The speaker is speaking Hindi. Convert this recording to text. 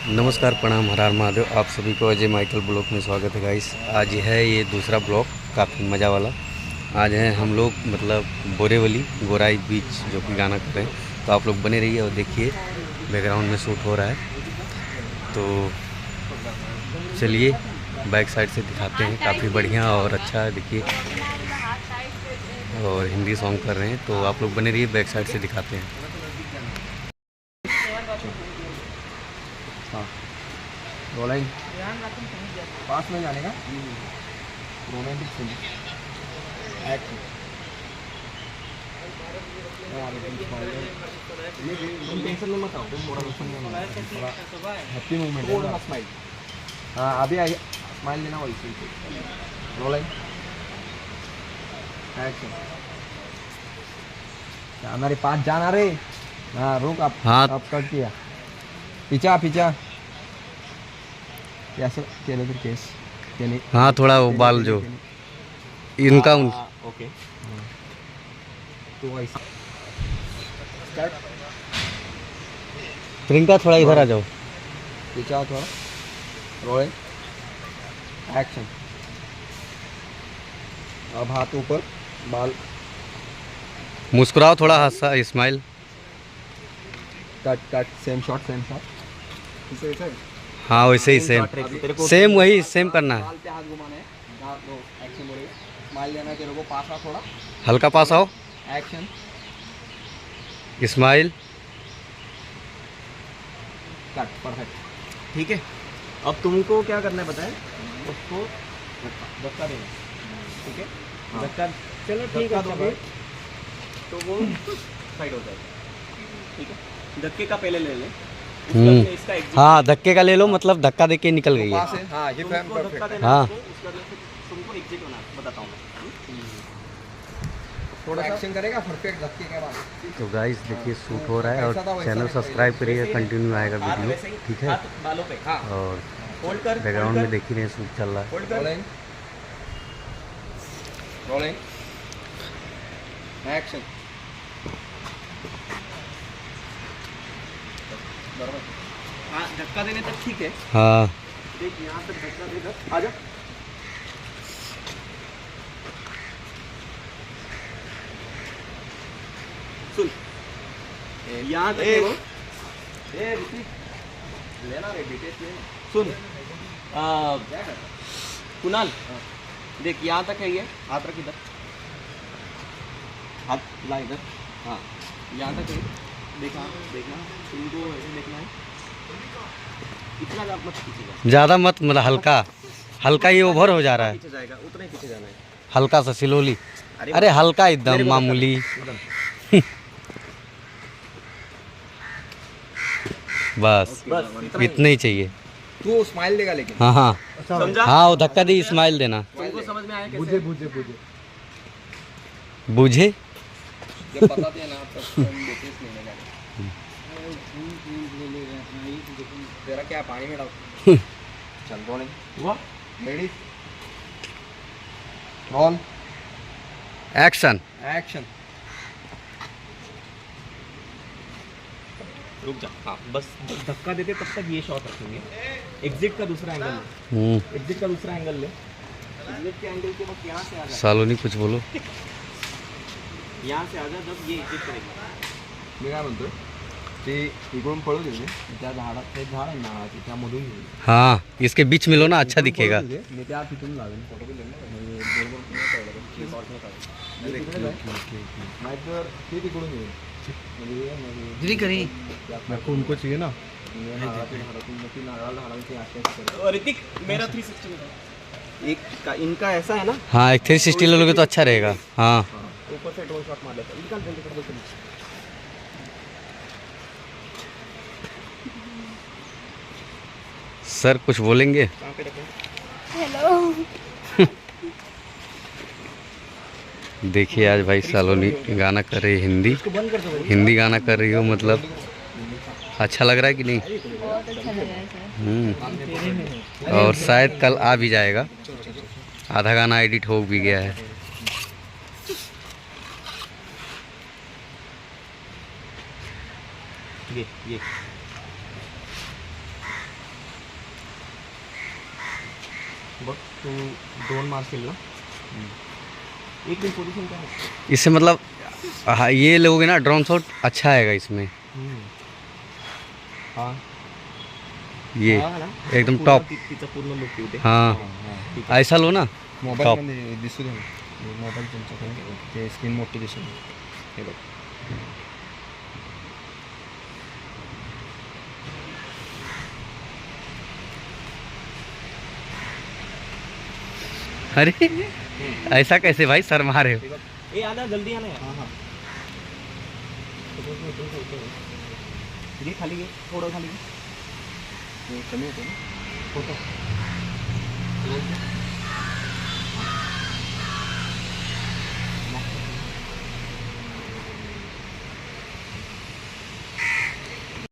नमस्कार, प्रणाम, हर हर महादेव। आप सभी को अजय माइकल ब्लॉग में स्वागत है गाइस। आज है ये दूसरा ब्लॉग, काफ़ी मज़ा वाला। आज है हम लोग मतलब बोरेवली गोराई बीच जो कि गाना कर रहे हैं। तो आप लोग बने रहिए और देखिए बैकग्राउंड में शूट हो रहा है। तो चलिए बैक साइड से दिखाते हैं। काफ़ी बढ़िया और अच्छा है, देखिए। और हिंदी सॉन्ग कर रहे हैं, तो आप लोग बने रहिए, बैक साइड से दिखाते हैं। हाँ, रोलिंग पास में जाने का रोमांटिक सीन एक्शन। तुम टेंशन में मत आओ, तुम थोड़ा हैप्पी मूवमेंट है, थोड़ा स्माइल। हाँ अभी आइए, स्माइल देना वही सीन। Rolling action. हमारे पास जाना रे। हाँ रुक, आप कट किया। पीछा पीछा कैसे केले फिर केस केले। हाँ, थोड़ा वो बाल जो इनका ओके। तो ऐसा स्टार्ट। प्रियंका थोड़ा इधर आ जाओ। पीछा थोड़ा रोलिंग एक्शन। अब हाथ ऊपर, बाल मुस्कुराओ थोड़ा, हंसा smile. Cut cut, same shot same shot. हाँ वैसे ही सेम सेम वही सेम करना है। बाल पे हाथ घुमाना है। दो एक्शन बोलेगा, स्माइल देना है तेरे को, पास आ थोड़ा, हल्का पास आओ, एक्शन स्माइल। Cut, perfect. ठीक है, अब तुमको क्या करना है पता है? उसको धक्का देना, ठीक है? धक्का, चलो ठीक है, तो वो साइड हो जाएगा, ठीक है? धक्के का पहले ले ले। इसका हाँ धक्के का ले लो, मतलब धक्का देके निकल गई है। हाँ ये फैम परफेक्ट। हाँ तुमको एग्जिट होना बताता हूँ मैं। थोड़ा एक्शन करेगा परफेक्ट धक्के के बाद। तो गाइस देखिए शूट हो रहा है, और चैनल सब्सक्राइब करिए, कंटिन्यू आएगा वीडियो, ठीक है? बालों पे हाँ, और होल्ड कर, बैकग्राउंड में देख ही रहे हैं शूट चल रहा है। होल्ड कर, रोलिंग एक्शन। हाँ धक्का देने तक ठीक है। हाँ देख यहाँ तक धक्का देकर आजा। सुन यहाँ तक वो लेना रे डिटेल्स लेना। सुन कुणाल, देख यहाँ तक है ये, हाथ रख इधर, हाथ ला इधर। हाँ यहाँ तक है, देखना देखना, तुमको ऐसे देखना है। इतना मत पीछे जा, ज़्यादा मत, मतलब हल्का हल्का ही ओवर हो जा रहा है। पीछे जाएगा, उतना ही पीछे जाना है। हल्का सा स्लोली, अरे हल्का एकदम मामूली। बस इतना ही चाहिए। तू स्माइल देगा लेकिन। हाँ हाँ समझा? हाँ, वो धक्का दी, स्माइल देना। तुमको समझ में आया कैसे? बुझे बुझे बुझे बूझे जब बता दिया ना तब हम डिटेल्स लेने जा रहे हैं। तेरा क्या पानी में डाल। चल रोलिंग हुआ, रेडी, रोल एक्शन। एक्शन। रुक जा, हाँ बस धक्का देते तब तक ये शॉट रखेंगे। एग्जिट का दूसरा एंगल ले, एग्जिट का दूसरा एंगल ले। एग्जिट के एंगल के बाद यहाँ से आ जा। सालोनी कुछ बोलो। यहाँ से आ जा, जब ये एग्जिट करेगा। मी काय म्हणतोय, ते इकडून पळू दे, त्या झाडात ते झाड आहे नारळाचे, त्यामधून येईल। हाँ इसके बीच में लो ना, अच्छा दिखेगा। मी त्या तिथून लावेन, फोटो भी लेना म्हणजे बरोबर पुन्हा कळलं की शॉट नाही काढायचं, नाहीतर ते तिकडून येईल म्हणजे दीदी करी उनको चाहिए ना। ऋतिक मेरा 360 एक का, इनका ऐसा है ना। हाँ एक 360 ले लोगे तो अच्छा रहेगा। हाँ ऊपर से ड्रोन शॉट मार लेता, निकाल जल्दी कर दो। सर कुछ बोलेंगे? कहाँ पे रखें? हेलो। देखिए आज भाई सालोनी गाना कर रही है, हिंदी गाना कर रही हो, मतलब अच्छा लग रहा है कि नहीं? बहुत अच्छा लग रहा है सर। और शायद कल आ भी जाएगा, आधा गाना एडिट हो भी गया है। ये बघ तू 2 मारशील ना एक दिन पोजीशन क्या है इससे मतलब हाँ ये लोगे ना ड्रोन शॉट अच्छा आएगा इसमें हाँ ये हा ना एकदम पूर्ण टॉप तिचं पूर्ण लुक येऊ दे हाँ ठीक आहे ऐसा लो ना मोबाईलमध्ये दिसू दे मोबाईल तुमच्याकडे ते स्क्रीन मोठी दिसेल हे बघ अरे ऐसा कैसे भाई सर मारे हो हे बघ ए आना जल्दी आना हां हां घे खाली घे थोडं खाली घे कमी होतं ना होतं